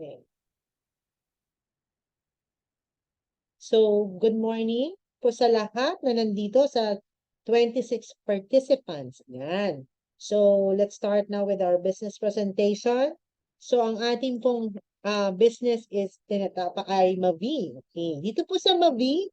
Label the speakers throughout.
Speaker 1: Okay. So, good morning po sa lahat na nandito sa 26 participants. Yan. So, let's start now with our business presentation. So, ang ating pong business is tinatapa ay Mavi. Okay. Dito po sa Mavi,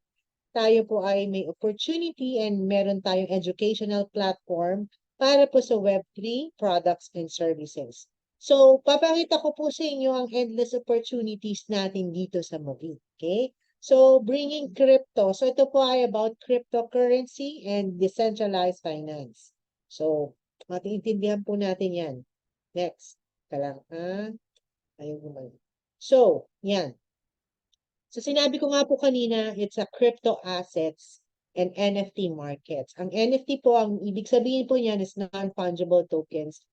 Speaker 1: tayo po ay may opportunity and meron tayong educational platform para po sa Web3 products and services. So, papakita ko po sa inyo ang endless opportunities natin dito sa Mavi. Okay? So, bringing crypto. So, ito po ay about cryptocurrency and decentralized finance. So, matiintindihan po natin yan. Next. Kalang, ayun naman. So, yan. So, sinabi ko nga po kanina, it's a crypto assets and NFT markets. Ang NFT po, ang ibig sabihin po niyan is non-fungible tokens.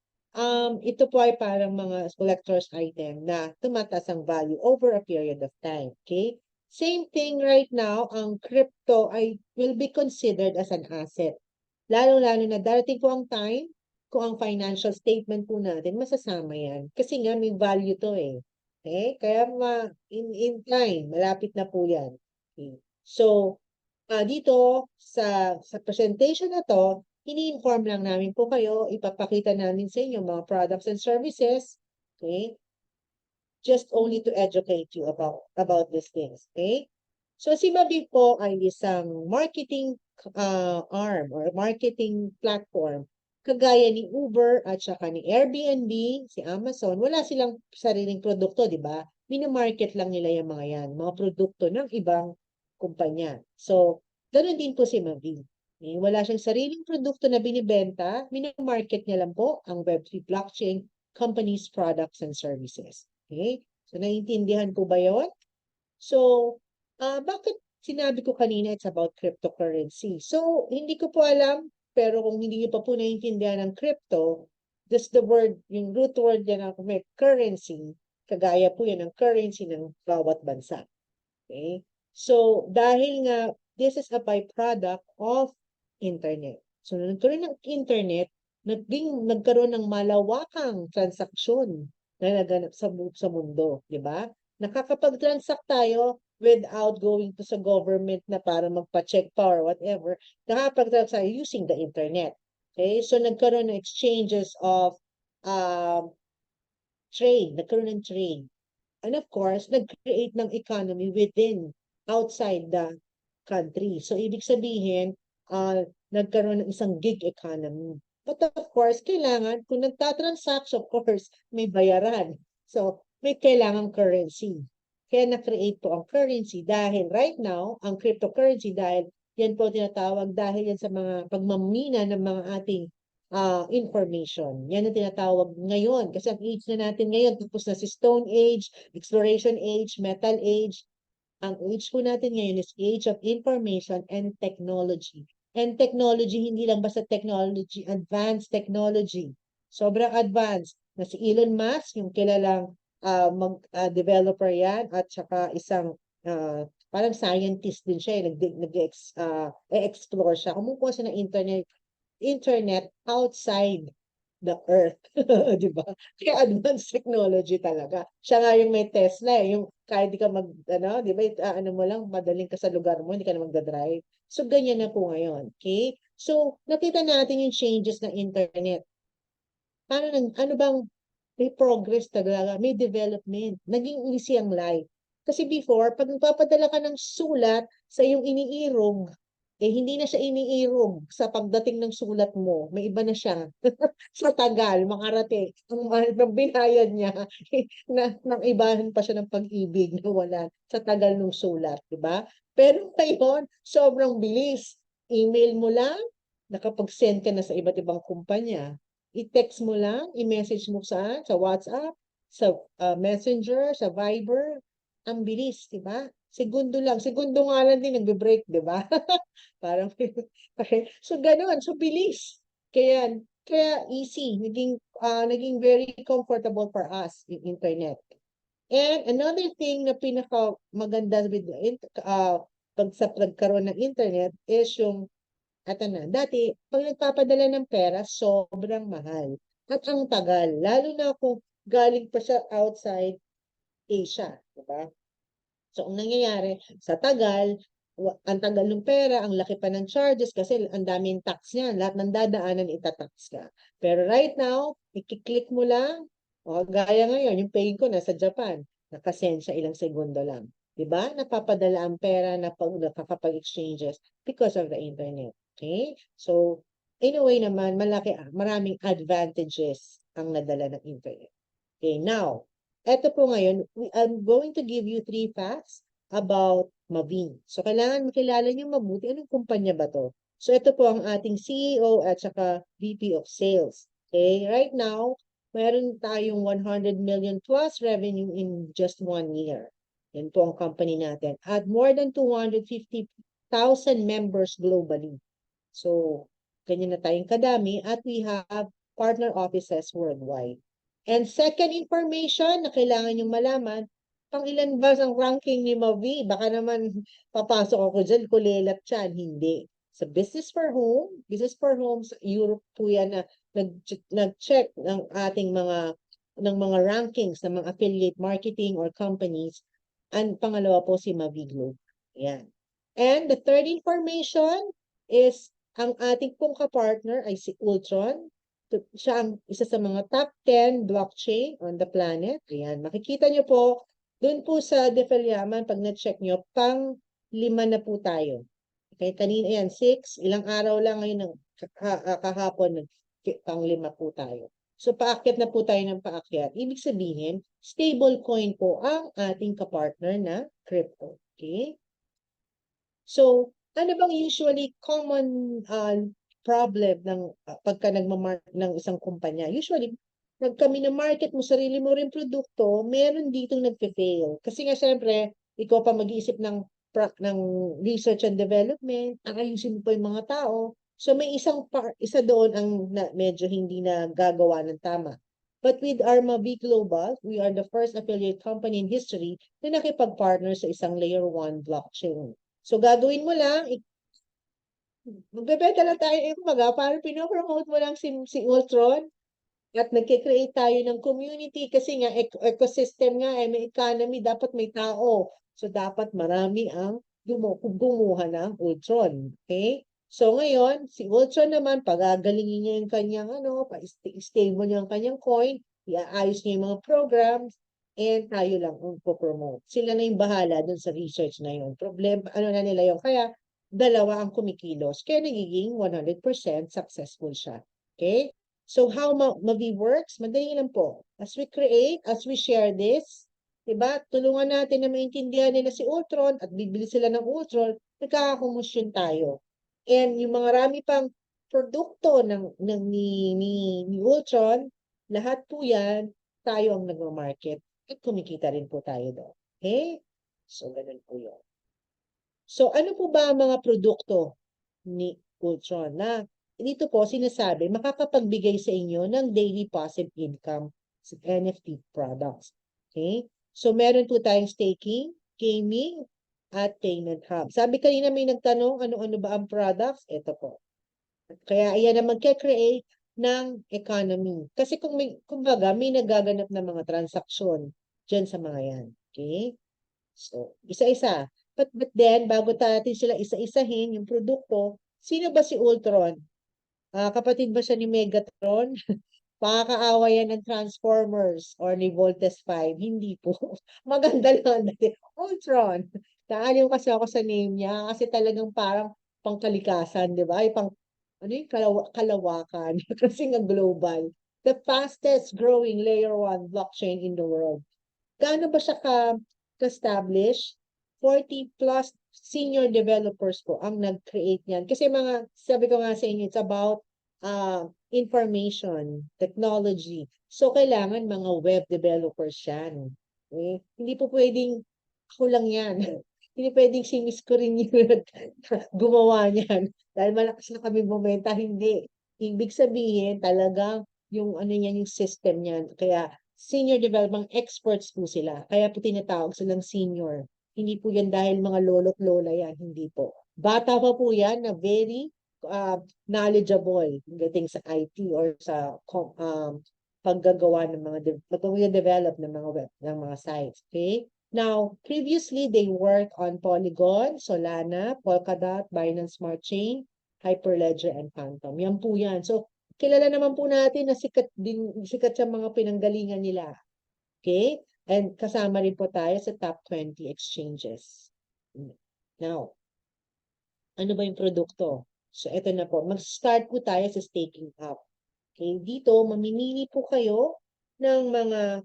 Speaker 1: Ito po ay parang mga collector's item na tumataas ang value over a period of time. Okay? Same thing right now, ang crypto ay will be considered as an asset. Lalo-lalo na darating po ang time kung ang financial statement po natin, masasama yan. Kasi nga may value to eh. Okay? Kaya in time, malapit na po yan. Okay. So, dito sa presentation na to, ini-inform lang namin po kayo, ipapakita namin sa inyo mga products and services. Okay? Just only to educate you about these things. Okay? So si Mavi po ay isang marketing arm or marketing platform kagaya ni Uber at saka ni Airbnb, si Amazon. Wala silang sariling produkto, di ba? Minamarket lang nila yung mga yan, mga produkto ng ibang kumpanya. So, ganun din po si Mavi. Wala siyang sariling produkto na binibenta, minamarket niya lang po ang Web3 blockchain companies, products, and services. Okay? So, naiintindihan po ba yun? So, bakit sinabi ko kanina it's about cryptocurrency? So, hindi ko po alam, pero kung hindi niyo pa po naiintindihan ng crypto, just the word, yung root word yan ang may currency, kagaya po yan ng currency ng bawat bansa. Okay? So, dahil nga, this is a byproduct of internet. So, nung nagkaroon ng internet, nagkaroon ng malawakang transaksyon na naganap sa mundo, di ba? Nakakapag-transact tayo without going to sa government na para magpa-check pa or whatever. Nakakapag-transact tayo using the internet. Okay? So, nagkaroon ng exchanges of trade. Nagkaroon ng trade. And of course, nag-create ng economy within, outside the country. So, ibig sabihin, nagkaroon ng isang gig economy. But of course, kailangan, kung nagtatransact, of course, may bayaran. So, may kailangang currency. Kaya na-create po ang currency dahil right now, ang cryptocurrency dahil yan po tinatawag dahil yan sa mga pagmamina ng mga ating information. Yan ang tinatawag ngayon. Kasi ang age na natin ngayon, tapos na si Stone Age, Exploration Age, Metal Age. Ang age po natin ngayon is Age of Information and Technology. And technology, hindi lang basta technology, advanced technology. Sobrang advanced. Na si Elon Musk, yung kilalang developer yan, at saka isang parang scientist din siya, nag-explore siya. Kumukuha siya ng internet outside the earth. Di ba? Kaya advanced technology talaga. Siya nga yung may Tesla, yung kahit di ka di ba, ano mo lang, madaling ka sa lugar mo, hindi ka na magdadrive. So, ganyan na po ngayon. Okay? So, nakita natin yung changes ng internet. Ano bang may progress talaga, may development, naging easy ang life. Kasi before, pag nagpapadala ka ng sulat sa iyong iniirog, hindi na siya iniirog sa pagdating ng sulat mo. May iba na siya. Sa tagal, makarating. Ang mahal ng binayad niya, nang ibahan pa siya ng pag-ibig na wala sa tagal ng sulat, di ba? Pero ngayon, sobrang bilis. Email mo lang, nakapag-send ka na sa iba't ibang kumpanya. I-text mo lang, i-message mo sa WhatsApp, sa Messenger, sa Viber. Ang bilis, di ba? Segundo lang. Segundo nga lang din nagbe-break, di ba? Parang, okay. So, ganun. So, bilis. Kaya easy. Naging very comfortable for us yung internet. And another thing na pinaka maganda with sa pagkaroon ng internet is yung, dati, pag nagpapadala ng pera, sobrang mahal. At ang tagal. Lalo na kung galing pa siya outside Asia, diba? So, ang nangyayari, sa tagal, ang tagal ng pera, ang laki pa ng charges kasi ang daming tax niyan. Lahat ng dadaanan, itatax ka. Pero right now, i-click mo lang, o gaya ngayon, yung paying ko nasa Japan, nakasend siya ilang segundo lang. Diba? Napapadala ang pera na nakakapag-exchanges because of the internet. Okay? So, in a way naman, maraming advantages ang nadala ng internet. Okay, now, eto po ngayon, I'm going to give you 3 facts about Mavin. So, kailangan makilala niyo mabuti anong kumpanya ba to. So, ito po ang ating CEO at saka VP of Sales. Okay, right now, meron tayong 100 million plus revenue in just 1 year. Yan po ang company natin. At more than 250,000 members globally. So, ganyan na tayong kadami at we have partner offices worldwide. And second information na kailangan nyo malaman, pang ilan ba ang ranking ni Mavi? Baka naman papasok ako dyan, kulelat yan. Hindi. Sa Business for Homes, Europe po yan na nag-check ng ating mga rankings ng mga affiliate marketing or companies. And pangalawa po si Mavi Group. Yan. And the third information is ang ating pong kapartner ay si Ultron. Siya ang isa sa mga top 10 blockchain on the planet. Ayan, makikita nyo po, dun po sa Defeliaman, pag na-check nyo, pang 5 na po tayo. Okay, kanina yan, 6, ilang araw lang ngayon, kahapon, pang 5 po tayo. So, paakyat na po tayo ng paakyat. Ibig sabihin, stable coin po ang ating kapartner na crypto. Okay? So, ano bang usually common problem ng pagka ng isang kumpanya? Usually, pag kami na market mo, sarili mo rin produkto, meron ditong nagpe-fail. Kasi nga, syempre, ikaw pa mag-iisip ng research and development, ayusin mo pa yung mga tao. So, may isa doon ang medyo hindi na gagawa ng tama. But with Armavi Global, we are the first affiliate company in history na nakipag-partner sa isang layer 1 blockchain. So, gagawin mo lang, magbebenta lang tayo, kumbaga, parang pinopromote mo lang si Ultron at nagkikreate tayo ng community kasi nga, ecosystem nga, may economy, dapat may tao. So, dapat marami ang gumuha ng Ultron. Okay? So, ngayon, si Ultron naman, pagagalingin niya yung kanyang, stable niya yung kanyang coin, iaayos niya yung mga programs, and tayo lang ang promote. Sila na yung bahala dun sa research na yun. Na nila yun. Kaya, dalawa ang kumikilos. Kaya nagiging 100% successful siya. Okay? So, how Mavi works? Madali lang po. As we share this, diba? Tulungan natin na maintindihan nila si Ultron at bibili sila ng Ultron, nagkakakumusyon tayo. And yung mga rami pang produkto ni Ultron, lahat po yan, tayo ang nag-market at kumikita rin po tayo doon. Okay? So, ganun po yun. So, ano po ba ang mga produkto ni Ultron na dito po sinasabi makakapagbigay sa inyo ng daily passive income sa NFT products. Okay? So, meron po tayong staking, gaming, at payment hub. Sabi kanina may nagtanong, ano-ano ba ang products? Ito po. Kaya iyan na magke-create ng economy. Kasi kumbaga, may nagaganap na mga transaksyon dyan sa mga yan. Okay? So, isa-isa. But then, bago natin sila isa-isahin yung produkto, sino ba si Ultron? Kapatid ba siya ni Megatron? Pakakaawa yan ng Transformers or ni Voltes 5? Hindi po. Maganda lang dati. Ultron. Naaliw kasi ako sa name niya kasi talagang parang pangkalikasan, di ba? Ay, ano yung kalawakan? Kasi nga global. The fastest growing layer 1 blockchain in the world. Gaano ba siya ka-establish? 40 plus senior developers po ang nag-create niyan. Kasi sabi ko nga sa inyo, it's about information, technology. So, kailangan mga web developers yan. Okay? Hindi po pwedeng ako lang yan. Hindi pwedeng si Miss Corinne yung gumawa niyan. Dahil malakas na kami bumenta. Hindi. Ibig sabihin, talagang yung ano niyan, yung system niyan. Kaya, senior development experts po sila. Kaya po tinatawag silang senior. Hindi po yan dahil mga lolo't lola yan. Hindi po. Bata pa po yan na very knowledgeable dating sa IT or sa paggagawa ng pag-develop ng mga sites. Okay? Now, previously, they worked on Polygon, Solana, Polkadot, Binance Smart Chain, Hyperledger, and Phantom. Yan po yan. So, kilala naman po natin na sikat yung mga pinanggalingan nila. Okay? And kasama rin po tayo sa top 20 exchanges. Now, ano ba yung produkto? So, ito na po. Mag-start po tayo sa staking app. Okay? Dito, mamimili po kayo ng mga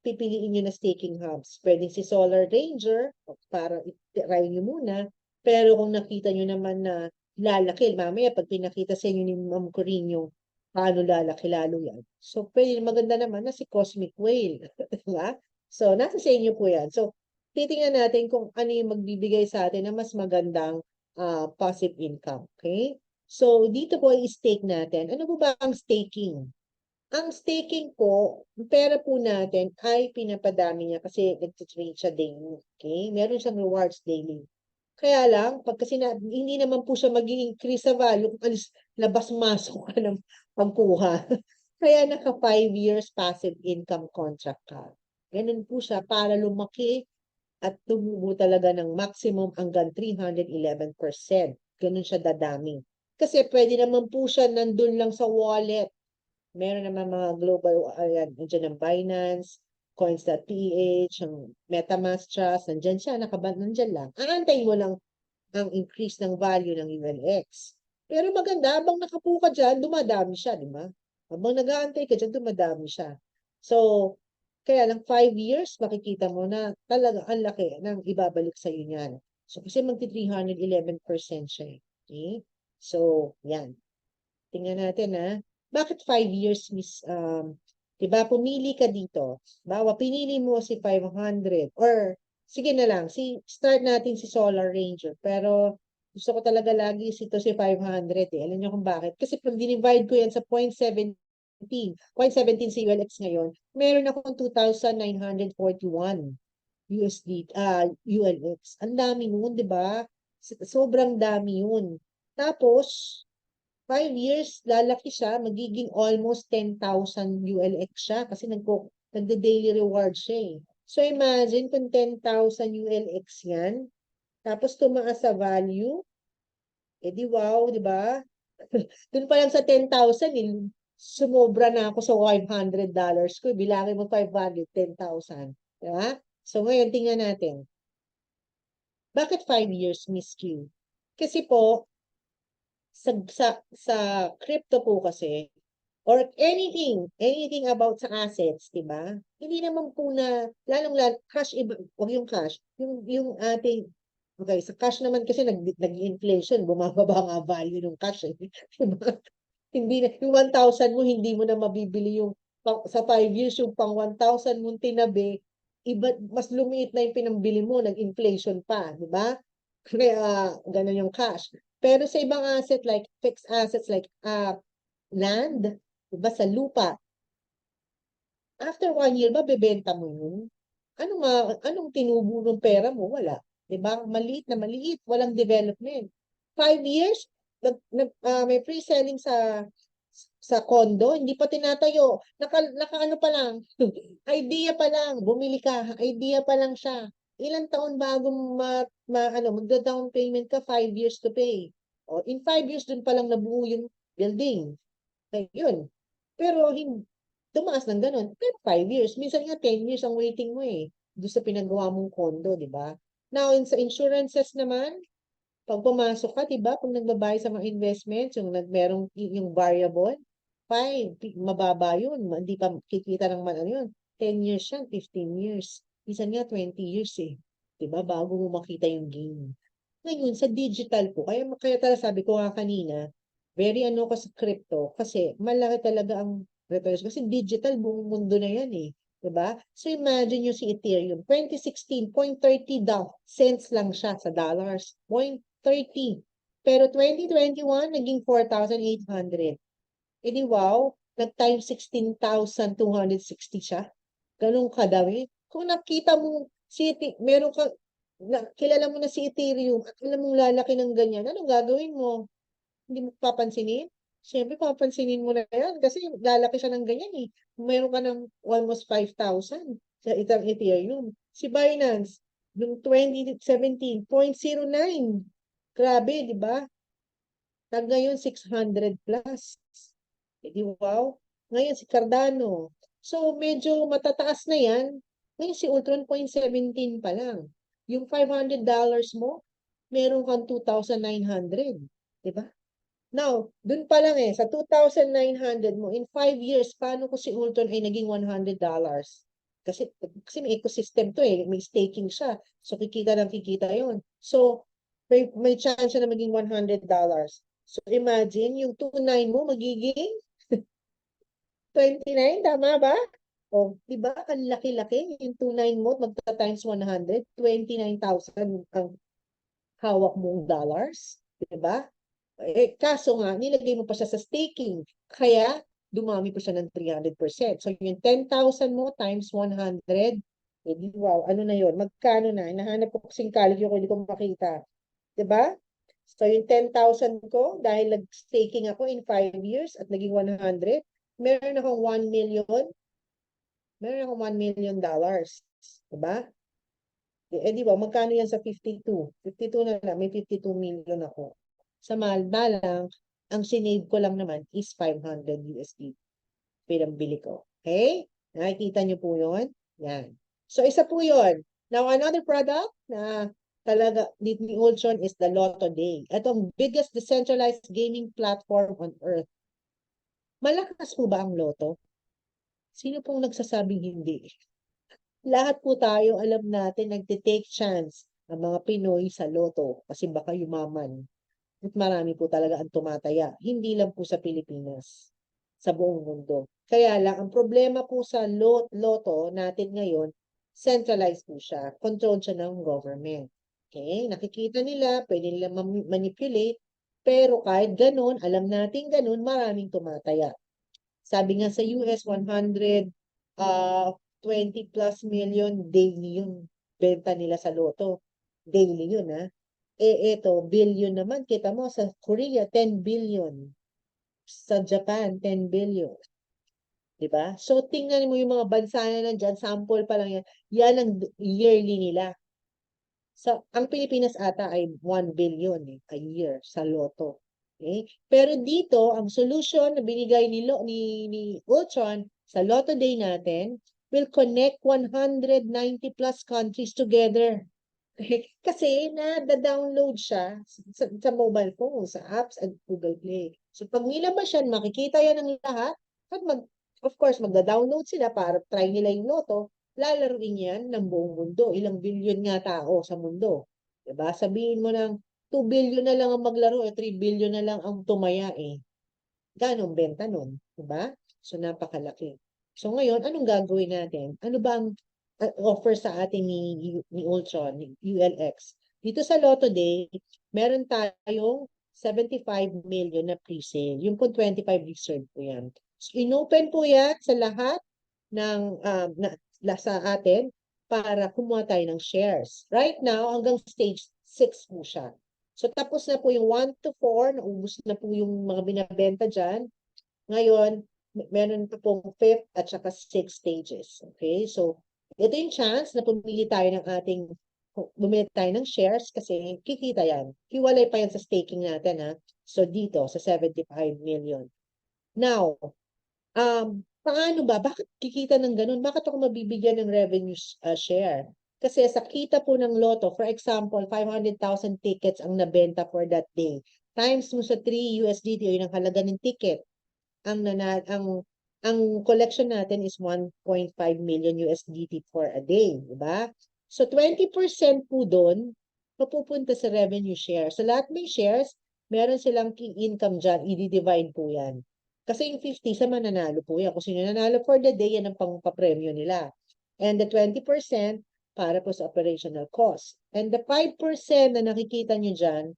Speaker 1: pipiliin nyo na staking hubs. Pwedeng si Solar Ranger, para i-try nyo muna. Pero kung nakita nyo naman na lalaki, mamaya pag pinakita sa inyo ni Ma'am Corino, paano lalaki lalo yan. So, pwede maganda naman na si Cosmic Whale. Diba? So, nasa sa inyo po yan. So, titingnan natin kung ano yung magbibigay sa atin na mas magandang passive income. Okay? So, dito po i-stake natin. Ano po ba ang staking? Ang staking po, pera po natin ay pinapadami niya kasi nag-trade siya daily. Okay? Meron siyang rewards daily. Kaya lang, pag kasi hindi naman po siya mag-increase sa value kung labas-masok ka ng pagkuha. Kaya naka 5 years passive income contract ka. Ganun po siya para lumaki at tumubo talaga ng maximum hanggang 311%. Ganun siya dadami. Kasi pwede naman po siya nandun lang sa wallet. Meron naman mga global, ayan, nandiyan ang Binance, Coins.ph, ang MetaMask Trust, nandiyan siya, nandiyan lang. Aantayin mo lang ang increase ng value ng ULX. Pero maganda, habang nakapo ka dyan, dumadami siya, di ba? Habang nag-aantay ka dyan, dumadami siya. So, kaya lang 5 years, makikita mo na talaga ang laki ng ibabalik sa iyo niyan. So, kasi magti-311% siya. Okay? So, yan. Tingnan natin ha. Bakit 5 years, Miss? Diba, pumili ka dito. Bawa, pinili mo si 500 or sige na lang, start natin si Solar Ranger. Pero gusto ko talaga lagi ito si 500 eh. Alam niyo kung bakit? Kasi pag dinivide ko yan sa 0.17 si ULX ngayon, meron akong 2,941 USD, ULX. Ang dami nun, di ba? Sobrang dami yun. Tapos, 5 years, lalaki siya, magiging almost 10,000 ULX siya kasi nagde-daily reward siya eh. So imagine kung 10,000 ULX yan, tapos tumaas sa value, di wow, di ba? Doon pa lang sa 10,000, sumobra na ako sa $500 ko. Bilangin mo 500, 10,000. Di ba? So ngayon, tingnan natin. Bakit 5 years, Miss Q? Kasi po, sa crypto po kasi, or anything about sa assets, di ba? Hindi naman po na, lalong cash, huwag yung cash, yung ating, okay, sa cash naman kasi nag-inflation, bumababa nga value ng cash eh. Diba? Hindi na, yung 1,000 mo, hindi mo na mabibili yung, sa 5 years, yung pang 1,000 mong tinabi, mas lumiit na yung pinambili mo, nag-inflation pa, di ba? Kaya, ganun yung cash. Pero sa ibang asset like fixed assets like land, diba sa lupa, after 1 year, bebenta mo yun. Anong tinubo ng pera mo? Wala. Diba? Maliit na maliit. Walang development. 5 years, may pre-selling sa condo, hindi pa tinatayo. Naka ano pa lang. Idea pa lang. Bumili ka. Idea pa lang siya. Ilang taon bago magda-down payment ka? 5 years to pay. O, in 5 years, dun pa lang nabuo yung building. Ayun. Pero tumaas ng ganun. Pero 5 years. Minsan nga 10 years ang waiting mo eh. Doon sa pinagawa mong condo, di ba? Now, sa insurances naman, pag pumasok ka, di ba? Pag nagbabayad sa mga investments, merong yung variable, 5, mababa yun. Hindi pa kikita ng ano yun. 10 years yan, 15 years. Minsan nga 20 years eh. Di ba? Bago mo makita yung gain. Ngayon, sa digital po, kaya talaga sabi ko nga kanina, very ano ko sa crypto, kasi malaki talaga ang returns. Kasi digital, buong mundo na yan eh. Diba? So imagine nyo si Ethereum, 2016, 0.30 cents lang siya sa dollars. 0.30. Pero 2021, naging 4,800. E di wow, nag-times 16,260 siya. Ganun kadami. Kung nakita mo, meron ka, kilala mo na si Ethereum at alam mong lalaki ng ganyan, anong gagawin mo? Hindi mo papansinin? Siyempre, papansinin mo na yan kasi lalaki siya ng ganyan eh. Meron ka ng almost 5,000 sa isang Ethereum. Si Binance, noong 2017, 0.09. Grabe, di ba? Tag ngayon, 600 plus. Eh, di wow. Ngayon, si Cardano. So, medyo matataas na yan. Ngayon, si Ultron 0.17 pa lang. Yung $500 mo, meron kang 2,900. Di ba? Now, dun pa lang sa 2,900 mo, in 5 years, paano ko si Ultron ay naging $100? Kasi may ecosystem to may staking siya. So, kikita yon. So, may chance siya na maging $100. So, imagine, yung 2,900 mo magiging 29, tama ba? O, di ba? Ang laki-laki. Yung 2,900 mo, magta-times 100, 29,000 ang hawak mong dollars. Di ba? Eh, kaso nga, nilagay mo pa siya sa staking. Kaya, dumami pa siya ng 300%. So, yung 10,000 mo times 100, eh, di, wow, ano na yun? Magkano na? Nahanap ko kasing calculate ko, hindi ko makita. Diba? So, yung 10,000 ko, dahil nag-staking ako in 5 years at naging 100, meron akong 1 million, meron akong $1 million. Diba? Eh, di ba, magkano yan sa 52? 52 na lang, may 52 million ako. Sa Malta lang, ang sinave ko lang naman is 500 USD. Pinambili ko. Okay? Nakikita niyo po yun? Yan. So, isa po yun. Now, another product na talaga ni Ultron is the Lotto Day. Ito ang biggest decentralized gaming platform on earth. Malakas po ba ang Lotto? Sino pong nagsasabing hindi? Lahat po tayo, alam natin, nagte-take chance ang mga Pinoy sa Lotto kasi baka yumaman. At marami po talaga ang tumataya. Hindi lang po sa Pilipinas, sa buong mundo. Kaya lang, ang problema po sa Lotto natin ngayon, centralized po siya. Controlled siya ng government. Okay? Nakikita nila, pwede nila manipulate, pero kahit ganun, alam natin ganun, maraming tumataya. Sabi nga sa US, 20 plus million daily yung benta nila sa Lotto. Daily yun, ha? Eh, eto, billion naman. Kita mo, sa Korea, 10 billion. Sa Japan, 10 billion. Diba? So, tingnan mo yung mga bansa na nandyan, sample pa lang yan. Yan ang yearly nila. So, ang Pilipinas ata ay 1 billion a year sa Lotto. Okay? Pero dito, ang solution na binigay ni Ultron sa Lotto Day natin will connect 190 plus countries together. Kasi na-download siya sa mobile phone, sa apps at Google Play. So pag nilabas yan, makikita yan ng lahat. At of course, magda-download sila para try nila yung Lotto. Lalaruin yan ng buong mundo. Ilang billion nga tao sa mundo. Diba? Sabihin mo ng 2 billion na lang ang maglaro, 3 billion na lang ang tumaya eh. Ganong benta nun? Diba? So napakalaki. So ngayon, anong gagawin natin? Ano ba ang offer sa atin ni Ultron, ni ULX? Dito sa Lotto Day, meron tayong 75 million na pre-sale. Yung po 25 reserve po yan. So, inopen po yan sa lahat ng sa atin para kumuha tayo ng shares. Right now, hanggang stage 6 po siya. So, tapos na po yung 1 to 4, naubos na po yung mga binabenta dyan. Ngayon, meron pa pong 5th at saka 6th stages. Okay? So, ito yung chance na bumili tayo ng shares kasi kikita yan. Hiwalay pa yan sa staking natin, ha? So, dito, sa 75 million. Now, paano ba? Bakit kikita ng ganun? Bakit ako mabibigyan ng revenue share? Kasi sa kita po ng Lotto, for example, 500,000 tickets ang nabenta for that day. Times mo sa 3 USDT, o yun ang halaga ng ticket. Ang collection natin is 1.5 million USDT for a day, di ba? So 20% po doon mapupunta sa revenue share. Sa lahat may shares, meron silang key income dyan, i-divide po yan. Kasi yung 50 sa mananalo po yan. Kung sino nanalo for the day, yan ang pang-papremyo nila. And the 20% para po sa operational cost. And the 5% na nakikita nyo dyan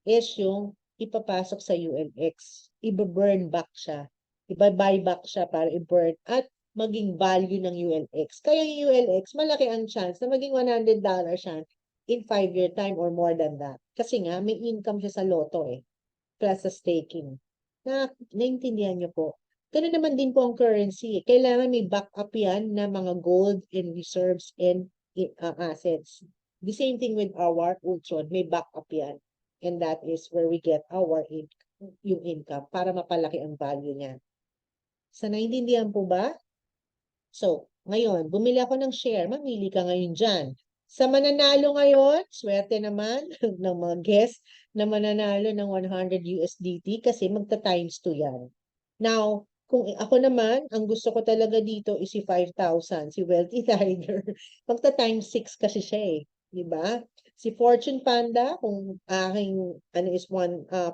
Speaker 1: is yung ipapasok sa ULX. Iba-burn back siya. Iba-buyback siya para i-burn at maging value ng ULX. Kaya yung ULX, malaki ang chance na maging $100 siya in 5-year time or more than that. Kasi nga, may income siya sa Lotto plus sa staking. Naintindihan niyo po. Ganun naman din po ang currency. Kailangan may backup yan na mga gold and reserves and assets. The same thing with our Ultron, may backup yan. And that is where we get our yung income para mapalaki ang value niya. Sa naintindihan po ba? So, ngayon, bumili ako ng share. Mamili ka ngayon dyan. Sa mananalo ngayon, swerte naman ng mga guests na mananalo ng 100 USDT kasi magta-times 2 yan. Now, kung ako naman, ang gusto ko talaga dito is si 5,000, si Wealthy Tiger. Magta-times 6 kasi siya eh. Diba? Si Fortune Panda, kung aking ano is 500,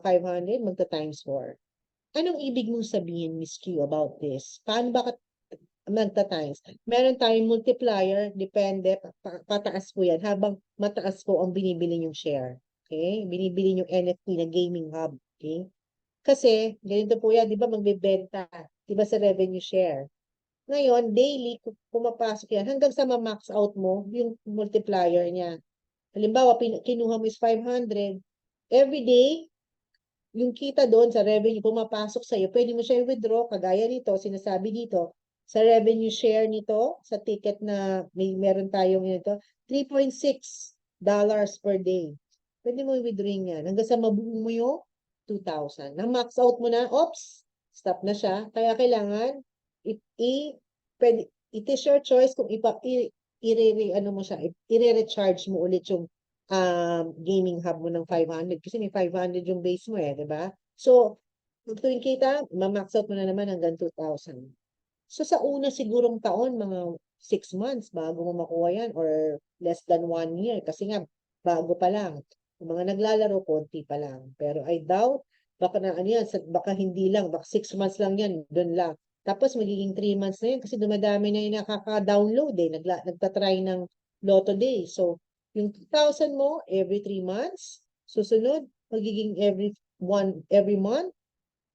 Speaker 1: magta-times 4. Anong ibig mong sabihin, Miss Q, about this? Paano ba magta-times? Meron tayong multiplier, depende, pataas po yan, habang mataas po ang binibili yung share. Okay? Binibili yung NFT na gaming hub. Okay? Kasi, ganito po yan, di ba magbebenta, di ba sa revenue share. Ngayon, daily, pumapasok yan, hanggang sa ma-max out mo yung multiplier niya. Halimbawa, kinuha mo is 500, every day, yung kita doon sa revenue pumapasok sa iyo, pwede mo siya i-withdraw, kagaya nito, sinasabi dito, sa revenue share nito, sa ticket na meron tayong ito, $3.6 per day. Pwede mo i-withdraw yan. Hanggang sa mabuo mo yung 2,000. Nang max out mo na, oops, stop na siya. Kaya kailangan, pwede, it is your choice kung ano mo siya, i-recharge mo ulit yung gaming hub mo ng 500 kasi may 500 yung base mo eh, di ba? So, tuwing kita, ma-max out mo na naman hanggang 2,000. So, sa una sigurong taon, mga 6 months bago mo makuha yan or less than 1 year kasi nga, bago pa lang. Yung mga naglalaro, konti pa lang. Pero I doubt, baka na ano yan, baka hindi lang, baka 6 months lang yan, doon lang. Tapos magiging 3 months na yan kasi dumadami na yung nakaka-download eh, nagtatry ng Lotto Day. So, yung 2,000 mo, every 3 months, susunod, magiging every month,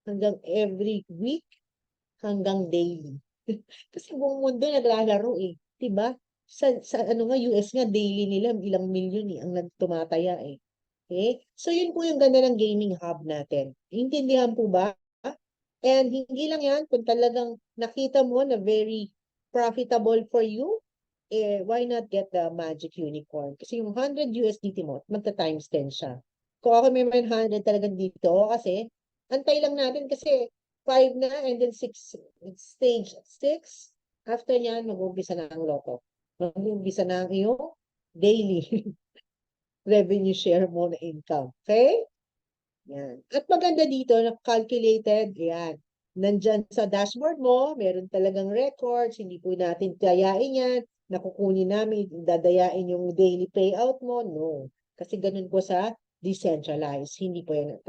Speaker 1: hanggang every week, hanggang daily. Kasi buong mundo naglalaro eh. Diba? Sa ano nga, US nga, daily nila, ilang milyon eh, ang nagtumataya eh. Okay? So, yun po yung ganda ng gaming hub natin. Intindihan po ba? And hindi lang yan, kung talagang nakita mo na very profitable for you, why not get the magic unicorn? Kasi yung 100 USDT mo, magta-times 10 siya. Kung ako may 100 talagang dito, kasi antay lang natin kasi 5 na and then 6, stage 6. After nyan, mag-umpisa na ang loto. Mag-umpisa na ang iyong daily revenue share mo na income. Okay? Yan. At maganda dito, na calculated, yan. Nandyan sa dashboard mo, meron talagang records, hindi po natin tayain yan, nakukunin namin, dadayain yung daily payout mo, no. Kasi ganun po sa decentralized, hindi po yan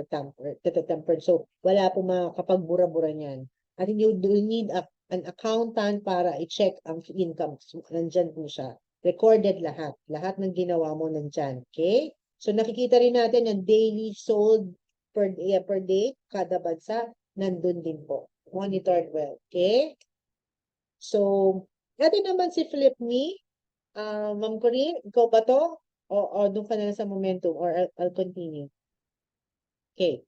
Speaker 1: natatampered. So, wala po makakapagbura-bura niyan. At you do need an accountant para i-check ang income. So, nandyan po siya. Recorded lahat. Lahat ng ginawa mo nandyan. Okay? So, nakikita rin natin ang daily sold per day, kada bansa, nandun din po. Monitored well. Okay? So, natin naman si Flip Me. Ma'am Corinne, ikaw ba to? O doon ka na lang sa momentum or I'll continue. Okay.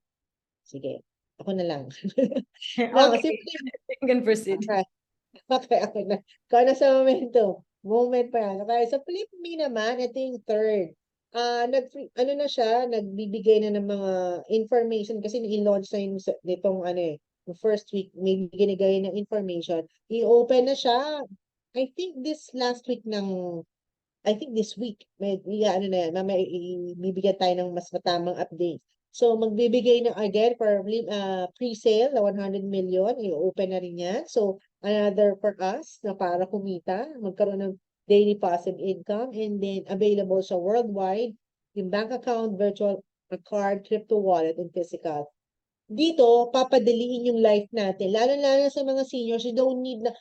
Speaker 1: Sige. Ako na lang. Now, si
Speaker 2: Okay,
Speaker 1: Flip.
Speaker 2: you can proceed.
Speaker 1: Okay, ako na. Ikaw na sa momentum. Moment pa yan. Okay, so Flip Me naman, ito yung third. Ano na siya, nagbibigay na ng mga information kasi i-launch na yung nitong ano eh, yung first week, may binigay ng information. I-open na siya. I think this last week I think this week, ano na yan, mamaya ibibigyan tayo ng mas matamang update. So, magbibigay na again for pre-sale na 100 million, i-open na rin yan. So, another for us na para kumita, magkaroon ng daily passive income, and then available sa worldwide, yung bank account, virtual card, crypto wallet, and physical. Dito, papadaliin yung life natin. Lalo-lalo sa mga seniors, you don't need na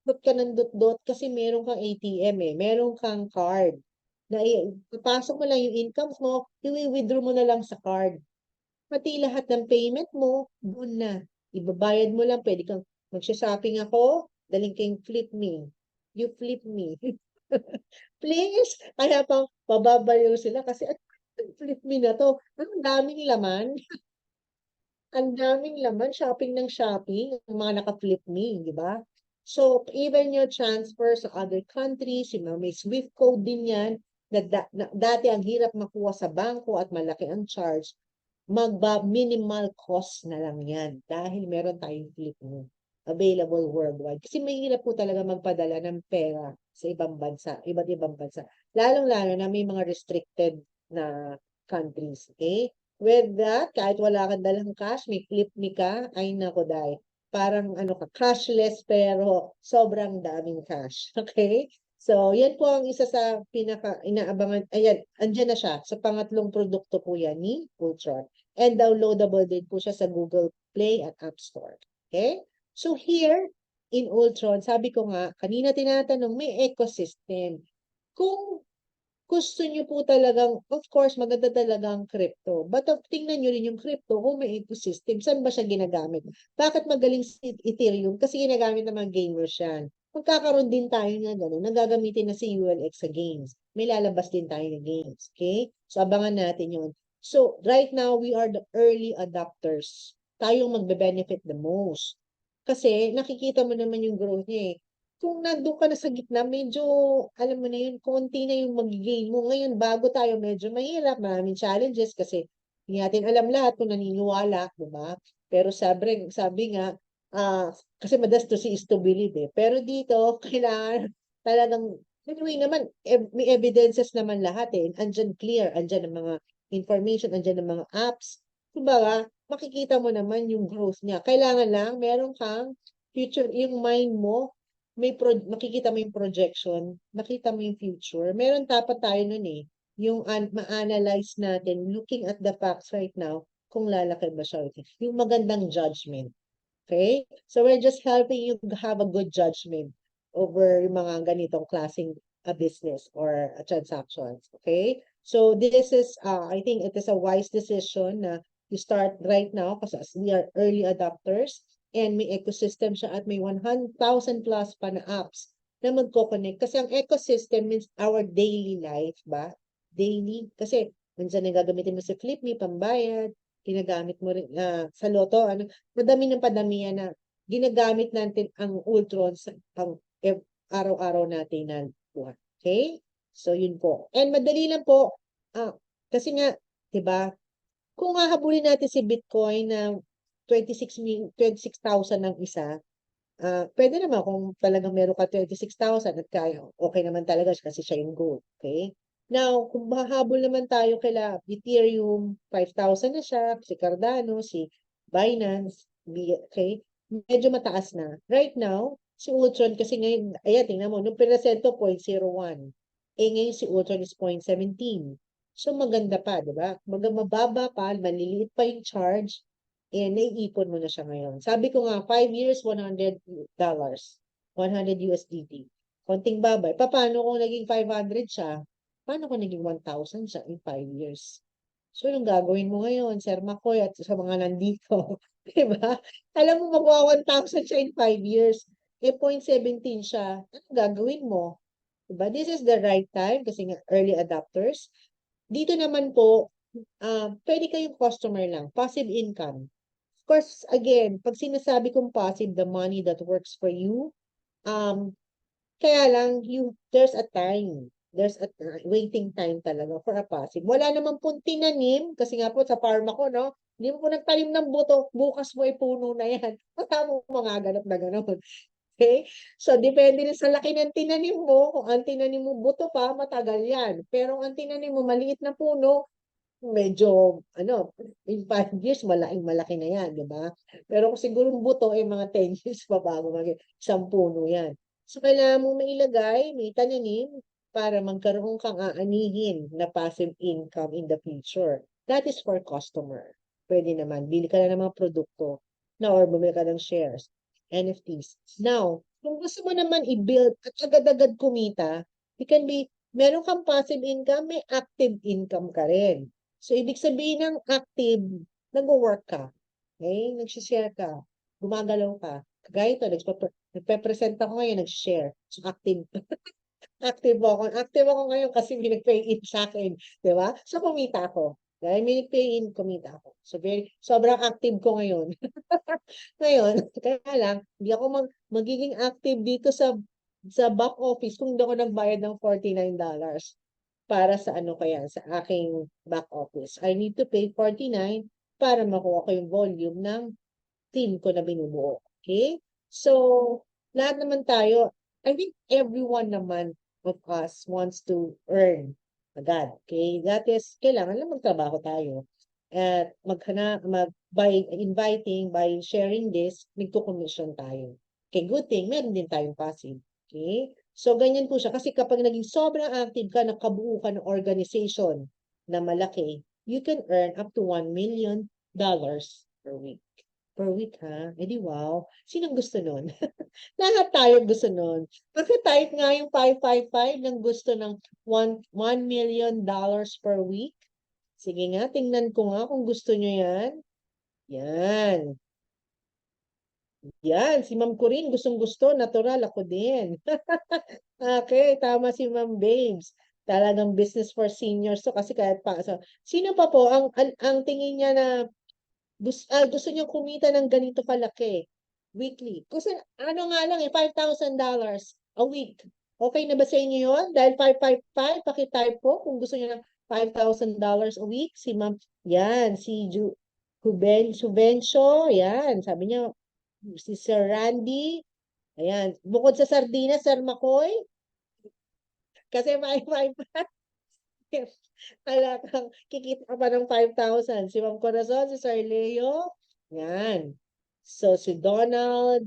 Speaker 1: dot ka ng dot kasi meron kang ATM eh, meron kang card. Papasok mo lang yung incomes mo, i-withdraw mo na lang sa card. Pati lahat ng payment mo, doon na. Ibabayad mo lang, pwede kang magsha-shopping ako, daling kayong Flip Me. You flip me. Please! Kaya pang pababaliw sila kasi flip me na to. Ang daming laman. Ang daming laman, shopping ng shopping, yung mga naka-flip me, di ba? So, even your transfer sa other countries, yung mga may Swift code din yan, na dati ang hirap makuha sa bangko at malaki ang charge, minimal cost na lang yan dahil meron tayong flip me available worldwide. Kasi mahirap po talaga magpadala ng pera sa ibang bansa, iba't ibang bansa. Lalong-lalo na may mga restricted na countries, okay? With that, kahit wala kang dalang cash, may flip me ka, ay nako dahil. Parang ano ka, cashless pero sobrang daming cash. Okay? So, yan po ang isa sa pinaka-inaabangan. Ayan, andyan na siya. Sa pangatlong produkto po yan ni Ultron. And downloadable din po siya sa Google Play at App Store. Okay? So, here, in Ultron, sabi ko nga, kanina tinatanong, may ecosystem. Kung gusto nyo po talagang, of course, maganda talaga ang crypto. But tingnan nyo rin yung crypto kung may ecosystem. Saan ba siya ginagamit? Bakit magaling si Ethereum? Kasi ginagamit ng mga gamers yan. Magkakaroon din tayo na gano'n. Nagagamitin na si ULX sa games. May lalabas din tayo na games. Okay? So, abangan natin yun. So, right now, we are the early adopters. Tayong magbe-benefit the most. Kasi nakikita mo naman yung growth niya eh. Kung nandun ka na sa gitna, medyo, alam mo na yun, konti na yung mag-gain mo. Ngayon, bago tayo, medyo mahirap, maraming challenges kasi hindi natin alam lahat kung naniniwala, di ba? Pero sabi nga, kasi madastos is to believe eh. Pero dito, kailangan talagang, anyway naman, may evidences naman lahat eh. Andyan clear, andyan ang mga information, andyan ang mga apps. Kumbaga, makikita mo naman yung growth niya. Kailangan lang, meron kang future, yung mind mo, makikita mo yung projection, makita mo yung future. Meron dapat tayo nun eh, yung ma-analyze natin, looking at the facts right now, kung lalaki ba siya. Yung magandang judgment. Okay? So we're just helping you have a good judgment over yung mga ganitong klaseng business or transactions. Okay? So this is, I think it is a wise decision na you start right now kasi we are early adopters and may ecosystem siya at may 100,000 plus pa na apps na magko-connect. Kasi ang ecosystem means our daily life ba? Daily. Kasi minsan nagagamitin mo si Flipme, pambayad, ginagamit mo rin sa loto, ano, madami ng padamihan na ginagamit natin ang Ultron sa pang araw-araw natin na buhay. Okay? So, yun po. And madali lang po, kasi nga, 'di ba? Kung hahabulin natin si Bitcoin na 26,000 ng isa, pwede naman kung talagang meron ka 26,000 at kaya, okay naman talaga kasi siya yung gold. Okay? Now, kung mahabol naman tayo kila Ethereum, 5,000 na siya, si Cardano, si Binance, okay? Medyo mataas na. Right now, si Ultron kasi ngayon, ayan, tingnan mo, nung pinasento 0.01. Ngayon si Ultron is 0.17. So, maganda pa, di ba? Mababa pa, maliliit pa yung charge, naiipon mo na siya ngayon. Sabi ko nga, 5 years, $100. 100 USDT. Konting babay. Paano kung naging 500 siya? Paano kung naging 1,000 siya in 5 years? So, yung gagawin mo ngayon, Sir Makoy, at sa mga nandito, di ba? Alam mo, magwa 1,000 siya in 5 years. 0.17 siya. Ano gagawin mo? Diba? This is the right time kasi nga early adopters. Dito naman po, pwede kayong customer lang, passive income. Of course, again, pag sinasabi kong passive, the money that works for you, kaya lang, there's a time. There's a waiting time talaga for a passive. Wala namang pong tinanim, kasi nga po sa farm ako, no? Hindi mo po nagtanim ng buto, bukas mo ay puno na yan. Wala mo mga ganap na gano'n. Okay? So, depende rin sa laki ng tinanim mo. Kung ang tinanim mo buto pa, matagal yan. Pero ang tinanim mo maliit na puno, medyo, ano, in 5 years, malaki na yan, di ba? Pero kung siguro buto, mga 10 years pa bago maging isang puno yan. So, kailangan mo mailagay, may tananim, para magkaroon kang aanihin na passive income in the future. That is for customer. Pwede naman, bili ka na ng mga produkto na or bumili ka ng shares, NFTs. Now, kung gusto mo naman i-build at agad-agad kumita, it can be, meron kang passive income, may active income ka rin. So, ibig sabihin ng active, nag-work ka. Okay? Nag-share ka. Gumagalaw ka. Kagaya ito, nagpe-present ako ngayon, nag-share. So, active. Active ako. Active ako ngayon kasi may nag-pay in sa akin. Di ba? So, kumita ako. Dahil may pay in, kumita ako. So, sobrang active ko ngayon. Ngayon, kaya lang, hindi ako magiging active dito sa back office kung hindi ako nagbayad ng $49 para sa ano kaya, sa aking back office. I need to pay 49 para makuha ko yung volume ng team ko na binubuo. Okay? So, lahat naman tayo, I think everyone naman of us wants to earn agad. Okay? That is, kailangan lang magtrabaho tayo. At by inviting, by sharing this, nagko-commission tayo. Okay, good thing, meron din tayong passive. Okay? So, ganyan po siya. Kasi kapag naging sobrang active ka, nakabuo ka ng organization na malaki, you can earn up to $1 million per week. Per week, ha? Eh di wow. Sinong gusto nun? Lahat tayo gusto nun. Kasi type nga yung 555 ng gusto ng $1 million per week. Sige nga, tingnan ko nga kung gusto nyo yan. Yan. Yan, si Ma'am Corinne, gustong-gusto, natural, ako din. Okay, tama si Ma'am Babes. Talagang business for seniors to kasi kahit pa. So, sino pa po ang tingin niya na gusto niyo kumita ng ganito kalaki weekly? Kasi ano nga lang $5,000 a week. Okay na ba sa inyo yun? Dahil 555, pakitype po kung gusto niyo ng $5,000 a week. Si Ma'am, yan, si Juvencio, yan, sabi niya, si Sir Randy, ayan, bukod sa sardinas, Sir Makoy, kasi 555, talagang kikita ka pa ng 5,000. Si Ma'am Corazon, si Sir Leo, yan. So, si Donald,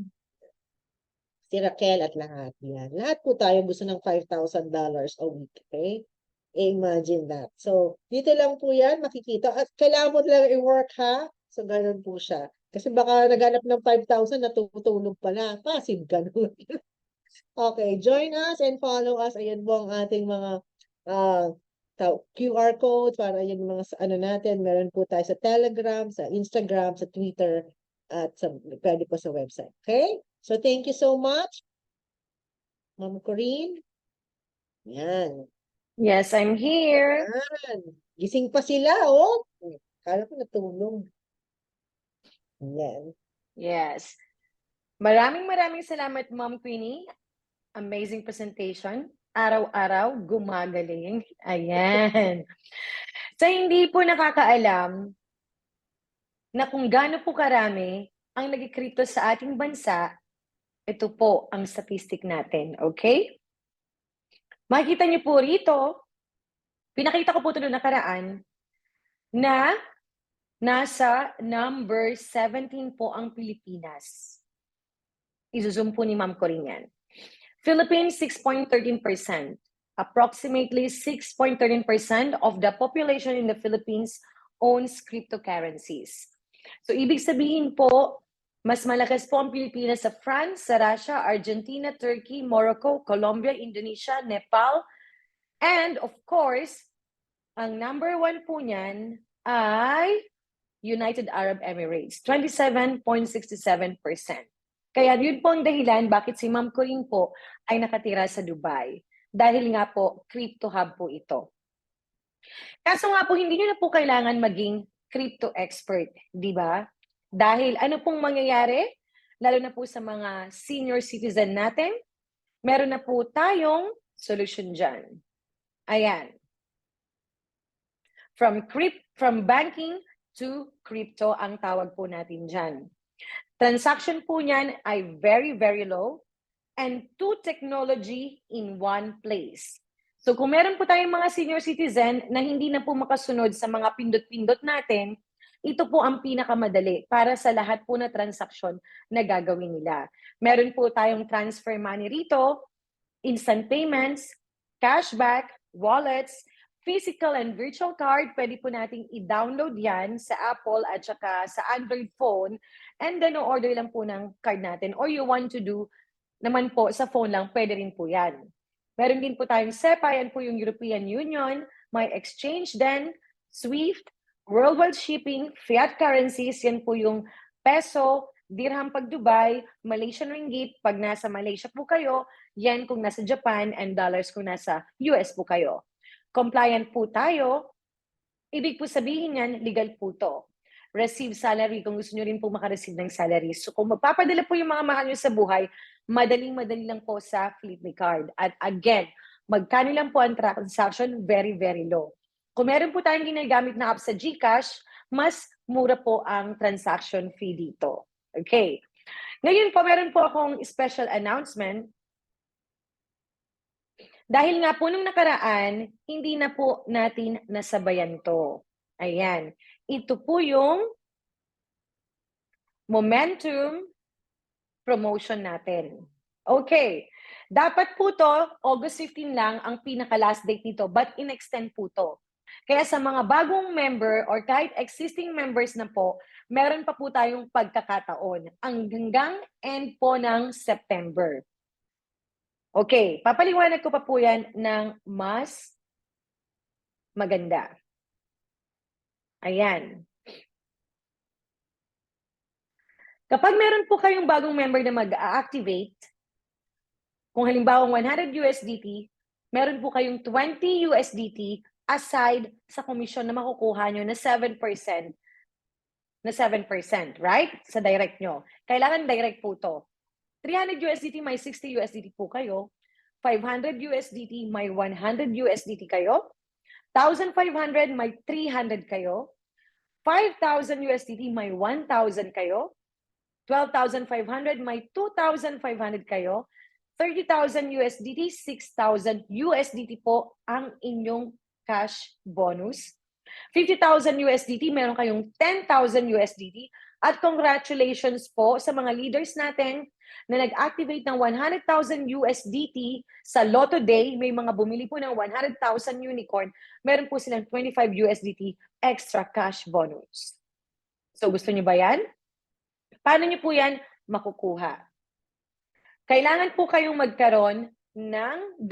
Speaker 1: si Raquel at lahat. Yan. Lahat po tayo gusto ng $5,000 a week. Okay? Imagine that. So, dito lang po yan, makikita. At kailangan mo lang i-work ha. So, ganun po siya. Kasi baka naghanap ng 5,000, natutulog pala. Passive ganun. Okay, join us and follow us. Ayan po ang ating mga uh, QR code para yung mga ano natin. Meron po tayo sa Telegram, sa Instagram, sa Twitter, at pwede po sa website. Okay? So, thank you so much, Ma'am Corinne. Yan.
Speaker 2: Yes, I'm here.
Speaker 1: Yan. Gising pa sila, oh. Kala ko natulog. Yan.
Speaker 2: Yes. Maraming salamat, Ma'am Queenie. Amazing presentation. Araw-araw, gumagaling. Ayan. Sa hindi po nakakaalam na kung gaano po karami ang nag-crypto sa ating bansa, ito po ang statistic natin. Okay? Makikita niyo po rito, pinakita ko po ito noong nakaraan, na nasa number 17 po ang Pilipinas. I-zoom po ni Ma'am Corinne yan. Philippines, 6.13%. Approximately 6.13% of the population in the Philippines owns cryptocurrencies. So, ibig sabihin po, mas malakas po ang Pilipinas sa France, sa Russia, Argentina, Turkey, Morocco, Colombia, Indonesia, Nepal, and of course, ang number 1 po niyan ay United Arab Emirates, 27.67%. Kaya yun po ang dahilan bakit si Ma'am Corinne po ay nakatira sa Dubai. Dahil nga po, crypto hub po ito. Kaso nga po, hindi nyo na po kailangan maging crypto expert, di ba? Dahil ano pong mangyayari, lalo na po sa mga senior citizen natin, meron na po tayong solution dyan. Ayan. From banking to crypto ang tawag po natin dyan. Transaction po niyan ay very low and to technology in one place. So kung meron po tayong mga senior citizen na hindi na po makasunod sa mga pindot-pindot natin, ito po ang pinakamadali para sa lahat po na transaksyon na gagawin nila. Meron po tayong transfer money rito, instant payments, cashback, wallets, physical and virtual card, pwede po nating i-download yan sa Apple at saka sa Android phone and then order lang po ng card natin or you want to do naman po sa phone lang, pwede rin po yan. Meron din po tayong SEPA, yan po yung European Union, may exchange din, SWIFT, worldwide shipping, fiat currencies, yan po yung peso, dirham pag Dubai, Malaysian ringgit, pag nasa Malaysia po kayo, yan kung nasa Japan, and dollars kung nasa US po kayo. Compliant po tayo. Ibig po sabihin yan, legal po to. Receive salary kung gusto nyo rin po makareceive ng salary. So kung magpapadala po yung mga mahal nyo sa buhay, madaling-madali lang po sa FleetMe card. At again, magkano lang po ang transaction? Very, very low. Kung meron po tayong ginagamit na app sa GCash, mas mura po ang transaction fee dito. Okay. Ngayon po, meron po akong special announcement. Dahil nga po nung nakaraan, hindi na po natin nasabayan to. Ayan. Ito po yung momentum promotion natin. Okay. Dapat po to, August 15 lang ang pinaka-last date nito, but in-extend po to. Kaya sa mga bagong member or kahit existing members na po, meron pa po tayong pagkakataon hanggang end po ng September. Okay, papaliwanag ko pa po yan ng mas maganda. Ayan. Kapag meron po kayong bagong member na mag-activate, kung halimbawa 100 USDT, meron po kayong 20 USDT aside sa komisyon na makukuha nyo na 7%. Right? Sa direct nyo. Kailangan direct po to. 300 USDT may 60 USDT po kayo. 500 USDT may 100 USDT kayo. 1,500 may 300 kayo. 5,000 USDT may 1,000 kayo. 12,500 may 2,500 kayo. 30,000 USDT, 6,000 USDT po ang inyong cash bonus. 50,000 USDT, meron kayong 10,000 USDT. At congratulations po sa mga leaders natin na nag-activate ng 100,000 USDT sa Lotto Day. May mga bumili po ng 100,000 unicorn. Meron po silang 25 USDT extra cash bonus. So gusto niyo ba yan? Paano niyo po yan makukuha? Kailangan po kayong magkaroon ng 2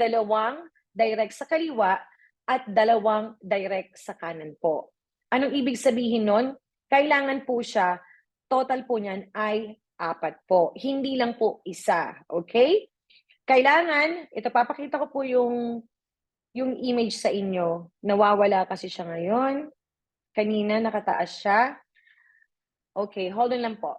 Speaker 2: direct sa kaliwa at 2 direct sa kanan po. Anong ibig sabihin nun? Kailangan po siya, total po niyan ay 4 po. Hindi lang po isa. Okay? Kailangan, ito papakita ko po yung image sa inyo. Nawawala kasi siya ngayon. Kanina nakataas siya. Okay, hold on lang po.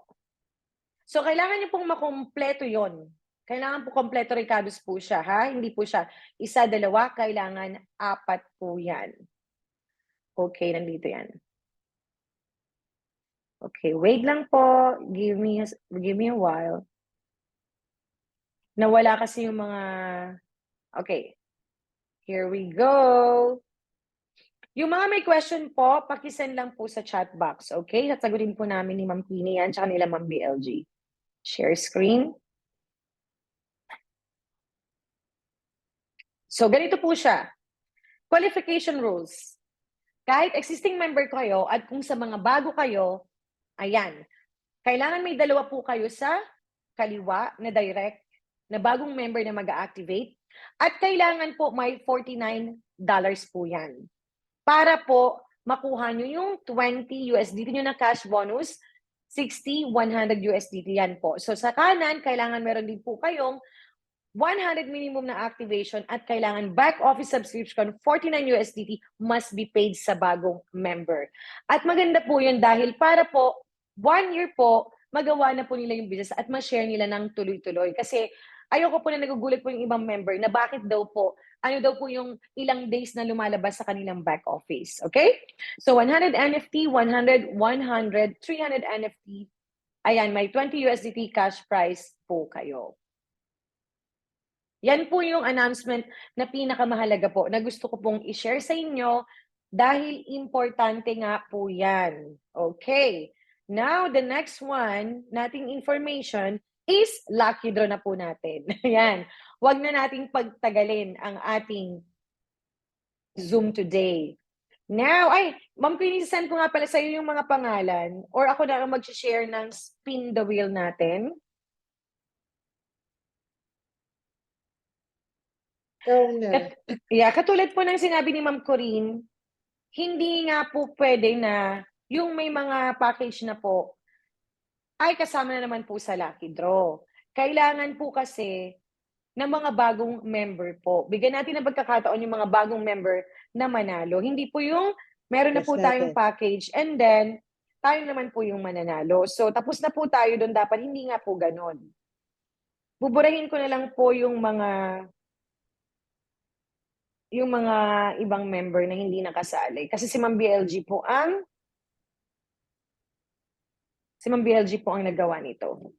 Speaker 2: So, kailangan niyo pong makompleto yon. Kailangan po kompleto recados po siya, ha? Hindi po siya 1, 2, kailangan 4 po yan. Okay, nandito yan. Okay, wait lang po. Give me a while. Nawala kasi yung mga... Okay. Here we go. Yung mga may question po, pakisend lang po sa chat box. Okay? Sasagutin po namin ni Ma'am Pini yan tsaka nila Ma'am BLG. Share screen. So, ganito po siya. Qualification rules. Kahit existing member kayo at kung sa mga bago kayo, ayan. Kailangan may 2 po kayo sa kaliwa na direct na bagong member na mag-activate. At kailangan po may $49 po yan. Para po makuha nyo yung 20 USDT nyo na cash bonus, 60, 100 USDT yan po. So sa kanan, kailangan meron din po kayong 100 minimum na activation at kailangan back office subscription, 49 USDT must be paid sa bagong member. At maganda po yun dahil para po 1 year po, magawa na po nila yung business at ma-share nila ng tuloy-tuloy. Kasi ayoko po na nagugulat po yung ibang member na bakit daw po, ano daw po yung ilang days na lumalabas sa kanilang back office. Okay? So 100 NFT, 100, 100, 300 NFT. Ayan, may 20 USDT cash prize po kayo. Yan po yung announcement na pinakamahalaga po na gusto ko pong i-share sa inyo dahil importante nga po yan. Okay. Now, the next one, nating information is lucky draw na po natin. Ayan. Huwag na nating pagtagalin ang ating Zoom today. Now, Ma'am Queenie, send ko nga pala sa iyo yung mga pangalan or ako na ang mag-share ng spin the wheel natin.
Speaker 1: Ikaw na.
Speaker 2: Yeah, katulad po ng sinabi ni Ma'am Corinne, hindi nga po pwede na yung may mga package na po ay kasama na naman po sa lucky draw. Kailangan po kasi ng mga bagong member po. Bigyan natin ng pagkakataon yung mga bagong member na manalo. Hindi po yung Meron na
Speaker 1: Yes
Speaker 2: po tayong
Speaker 1: natin.
Speaker 2: package and then tayo naman po yung mananalo. So tapos na po tayo doon, dapat hindi nga po ganon. Buburahin ko na lang po yung mga ibang member na hindi nakasali. Kasi si Ma'am BLG po ang nagawa nito.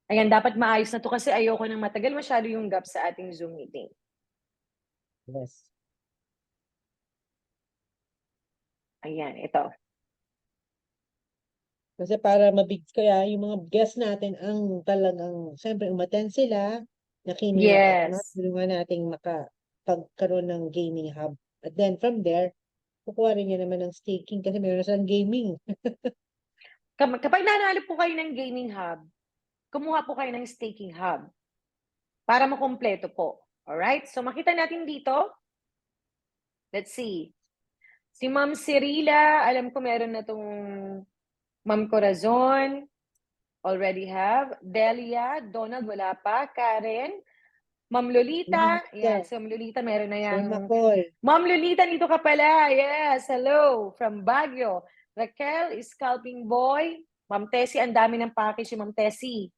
Speaker 2: Ayan, dapat maayos na to kasi ayoko nang matagal masyado yung gap sa ating Zoom meeting.
Speaker 1: Yes.
Speaker 2: Ayan, ito.
Speaker 1: Kasi para kaya yung mga guests natin ang talagang, siyempre, umattend sila, nakinig at
Speaker 2: Yes.
Speaker 1: tulungan nating makapagkaroon ng gaming hub. At then from there, kukuha rin niya naman ng staking kasi meron na silang gaming.
Speaker 2: Kapag nanalo po kayo ng gaming hub, kumuha po kayo ng staking hub para makumpleto po. Alright? So makita natin dito. Let's see. Si Ma'am Cirila, alam ko meron na tong Ma'am Corazon, already have. Delia, Donald, wala pa. Karen, Ma'am Lolita, yan. So Ma'am Lolita, meron na
Speaker 1: Sir
Speaker 2: yang...
Speaker 1: McCoy.
Speaker 2: Ma'am Lolita, dito ka pala. Yes, hello. From Baguio. Raquel, Scalping Boy. Ma'am Tessie, ang dami ng package si Ma'am Tessie.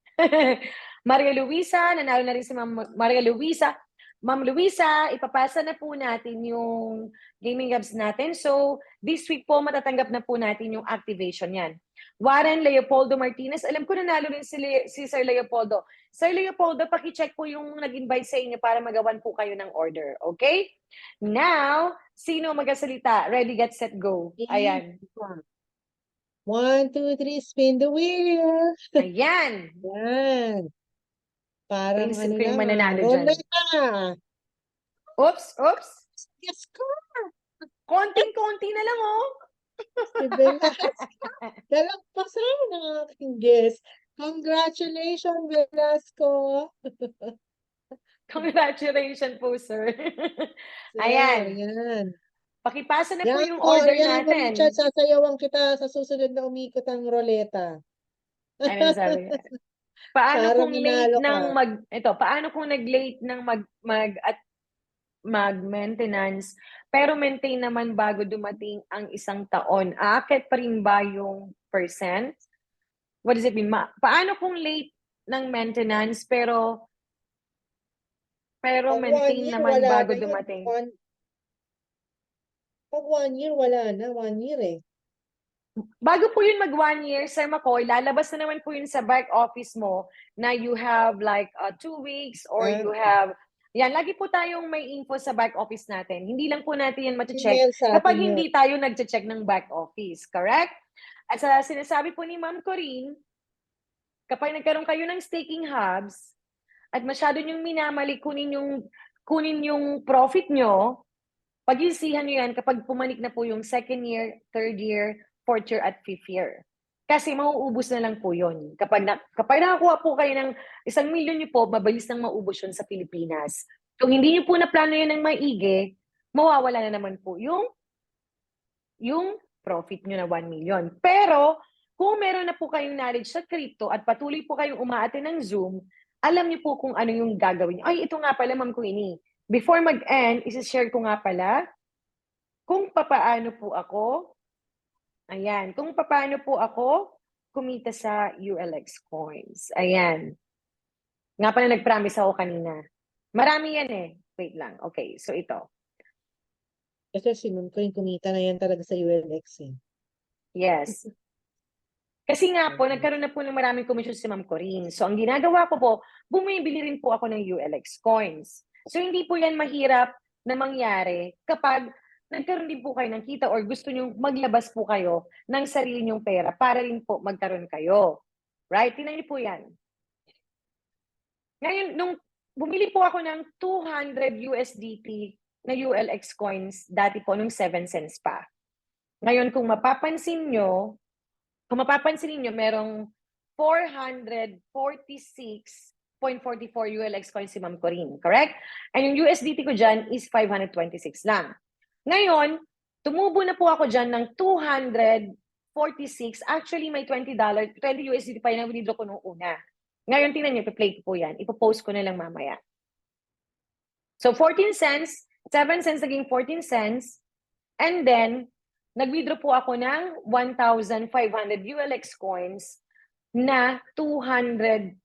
Speaker 2: Maria Luisa, nanalo na rin si Ma'am Maria Luisa. Ma'am Luisa, ipapasa na po natin yung gaming hubs natin. So, this week po, matatanggap na po natin yung activation yan. Warren Leopoldo Martinez, alam ko nanalo rin si Sir Leopoldo. Sir Leopoldo, paki-check po yung nag-invite sa inyo para magawan po kayo ng order. Okay? Now, sino magasalita? Ready, get, set, go. Ayan.
Speaker 1: 1, 2, 3, spin the wheel.
Speaker 2: Ayan.
Speaker 1: Yan. Parang
Speaker 2: Prinsin
Speaker 1: ano
Speaker 2: ko yung
Speaker 1: lang,
Speaker 2: mananalo dyan.
Speaker 1: Roleta.
Speaker 2: Oops.
Speaker 1: Yes, ko.
Speaker 2: Konting-konti na lang, oh.
Speaker 1: Si Velasco. Dalagpasan ng aking guest. Congratulations, Velasco.
Speaker 2: Congratulations po, sir.
Speaker 1: Sir,
Speaker 2: Ayan.
Speaker 1: yan.
Speaker 2: Pakipasa na po
Speaker 1: Yan
Speaker 2: yung
Speaker 1: po,
Speaker 2: order
Speaker 1: yan mo,
Speaker 2: natin.
Speaker 1: Richard, sasayawan kita sa susunod na umikot ang roleta.
Speaker 2: Ano sabi? Paano
Speaker 1: Para
Speaker 2: kung late
Speaker 1: manalo
Speaker 2: ng
Speaker 1: ka.
Speaker 2: paano kung nag-late ng mag-maintenance, pero maintain naman bago dumating ang isang taon? Aakit pa rin ba yung percent? What does it mean? Paano kung late ng maintenance, pero
Speaker 1: Pag 1
Speaker 2: maintain
Speaker 1: year,
Speaker 2: naman
Speaker 1: wala
Speaker 2: bago
Speaker 1: na yun.
Speaker 2: dumating?
Speaker 1: Pag 1 year, wala na. 1 year eh.
Speaker 2: Bago po yun mag 1 year, Sir McCoy, lalabas na naman po yun sa back office mo na you have like 2 weeks or you have... Yan, lagi po tayong may info sa back office natin. Hindi lang po natin yan check
Speaker 1: Email sa
Speaker 2: kapag
Speaker 1: atin yun.
Speaker 2: hindi tayo nag-check ng back office. Correct? At sa sinasabi po ni Ma'am Corinne, kapag nagkaroon kayo ng staking hubs at masyado nyong minamali, kunin yung profit nyo, pag-isihan nyo yan kapag pumanik na po yung 2nd year, 3rd year, 4th year, at 5th year. Kasi mauubos na lang po yun. Kapag nakakuha po kayo ng 1 milyon nyo po, mabilis nang maubos yun sa Pilipinas. Kung hindi nyo po naplano yan ng maigi, mawawala na naman po yung profit nyo na 1 million. Pero, kung meron na po kayong knowledge sa crypto at patuloy po kayong umaate ng Zoom, alam niyo po kung ano yung gagawin. Ay, ito nga pala, Ma'am Queenie. Before mag-end, isi-share ko nga pala kung papaano po ako, kung papaano po ako kumita sa ULX coins. Ayan. Nga pala nag-promise ako kanina. Marami yan eh. Wait lang. Okay, so ito.
Speaker 1: Kasi si Ma'am Corinne, kumita na yan talaga sa ULX eh.
Speaker 2: Yes. Kasi nga po, nagkaroon na po ng maraming komisyon si Ma'am Corinne. So, ang ginagawa ko po, bumibili rin po ako ng ULX coins. So, hindi po yan mahirap na mangyari kapag nagkaroon din po kayo ng kita or gusto nyo maglabas po kayo ng sarili nyong pera para rin po magkaroon kayo. Right? Tingnan niyo po yan. Ngayon, nung bumili po ako ng 200 USDT na ULX coins, dati po nung 7 cents pa. Ngayon, kung mapapansin niyo, merong 446.44 ULX coins si Ma'am Corinne, correct? And yung USDT ko dyan is 526 lang. Ngayon, tumubo na po ako dyan ng 246. Actually, may $20 USDT pa yung withdraw ko nung una. Ngayon, tingnan niyo, play ko po yan. Ipopost ko na lang mamaya. So, 14 cents, 7 cents naging 14 cents, and then, nag-withdraw po ako ng 1,500 ULX coins na 212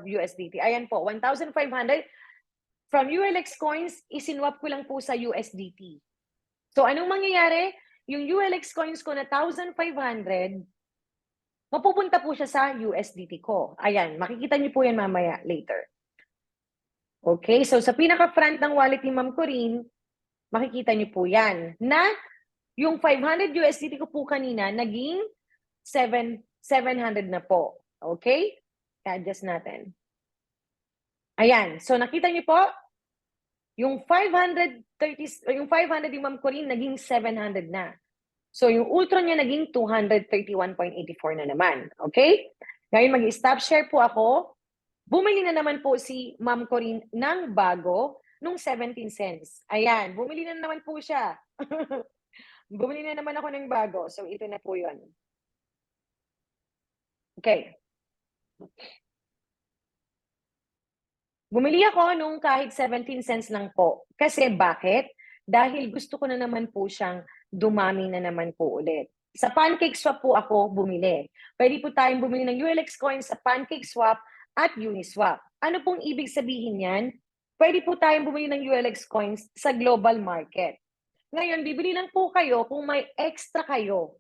Speaker 2: USDT. Ayan po, 1,500 from ULX coins, isinwap ko lang po sa USDT. So, anong mangyayari? Yung ULX coins ko na 1,500, mapupunta po siya sa USDT ko. Ayan, makikita niyo po yan mamaya later. Okay, so sa pinaka-front ng wallet ni Ma'am Corinne, makikita niyo po yan na yung 500 USDT ko po kanina, naging 700 na po. Okay? I-adjust natin. Ayan. So, nakita niyo po, yung 500 ni Ma'am Corinne, naging 700 na. So, yung Ultron niya naging 231.84 na naman. Okay? Ngayon, mag-stop share po ako. Bumili na naman po si Ma'am Corinne ng bago nung 17 cents. Ayan, bumili na naman po siya. Bumili na naman ako ng bago. So, ito na po yun. Okay. Bumili ako nung kahit 17 cents lang po. Kasi bakit? Dahil gusto ko na naman po siyang dumami na naman po ulit. Sa PancakeSwap po ako bumili. Pwede po tayong bumili ng ULX coins sa PancakeSwap at Uniswap. Ano pong ibig sabihin yan? Pwede po tayong bumili ng ULX coins sa global market. Ngayon, bibili lang po kayo kung may extra kayo.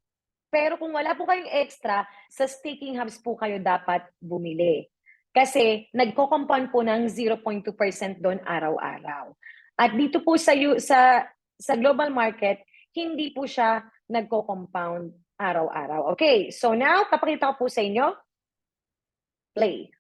Speaker 2: Pero kung wala po kayong extra, sa staking hubs po kayo dapat bumili. Kasi nagko-compound po ng 0.2% doon araw-araw. At dito po sa global market, hindi po siya nagko-compound araw-araw. Okay, so now, papakita ko po sa inyo. Play.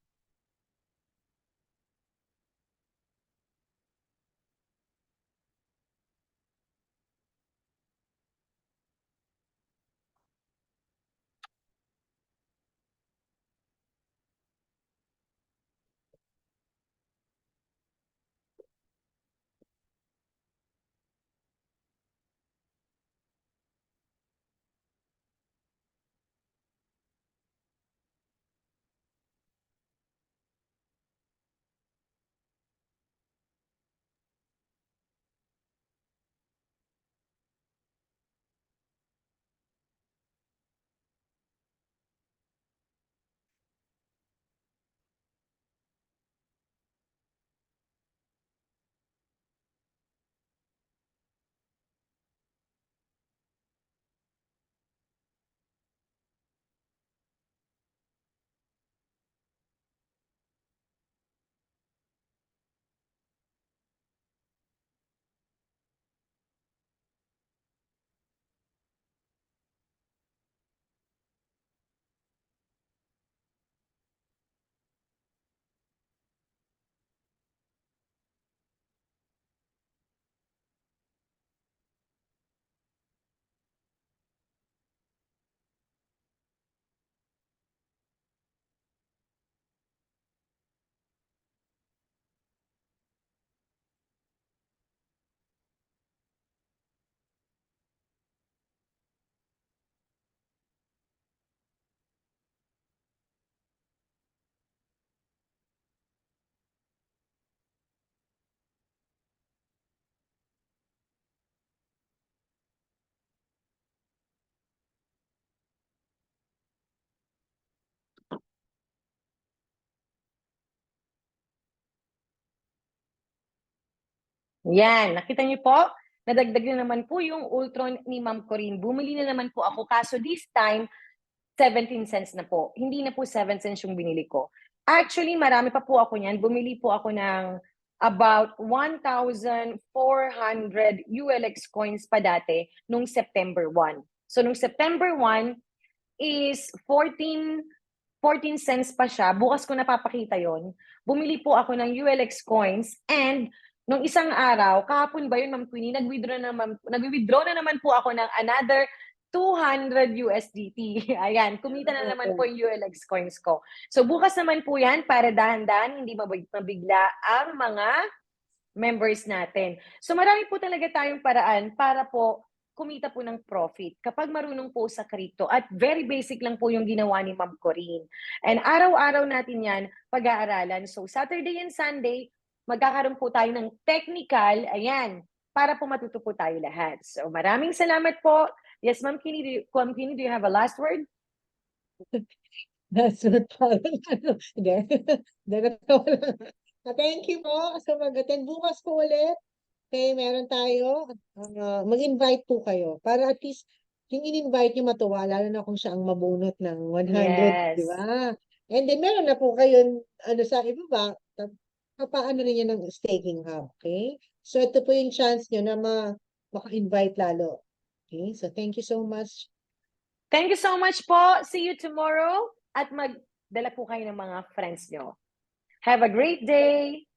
Speaker 2: Yan, nakita niyo po? Nadagdag na naman po yung Ultron ni Ma'am Corinne. Bumili na naman po ako. Kaso this time, 17 cents na po. Hindi na po 7 cents yung binili ko. Actually, marami pa po ako niyan. Bumili po ako ng about 1,400 ULX coins pa dati nung September 1. So, nung September 1 is 14 cents pa siya. Bukas ko napapakita yon. Bumili po ako ng ULX coins and nung isang araw, kahapon ba yun, Ma'am Queenie, nag-withdraw na naman po ako ng another 200 USDT. Ayan, kumita na naman po yung ULX coins ko. So bukas naman po yan para dahan-dahan, hindi mabigla ang mga members natin. So marami po talaga tayong paraan para po kumita po ng profit kapag marunong po sa crypto. At very basic lang po yung ginawa ni Ma'am Corinne. And araw-araw natin yan pag-aaralan. So Saturday and Sunday, magkakaroon po tayo ng technical, ayan, para po matuto po tayo lahat. So maraming salamat po. Yes, Ma'am Queenie, do you have a last word?
Speaker 1: That's not parang ano. Hindi. Hindi, natawa lang. Thank you po sa mag-attend. Bukas po ulit. Okay, meron tayo. Mag-invite po kayo para at least yung in-invite niyo matuwa, lalo na kung siya ang mabunot ng 100, di
Speaker 2: Yes.
Speaker 1: ba? And then meron na po kayo ano sa ibaba, papaano rin yan ng staking hub, okay? So ito po yung chance niyo na maka-invite lalo. Okay, so thank you so much.
Speaker 2: Thank you so much po. See you tomorrow at magdala po kayo ng mga friends nyo. Have a great day.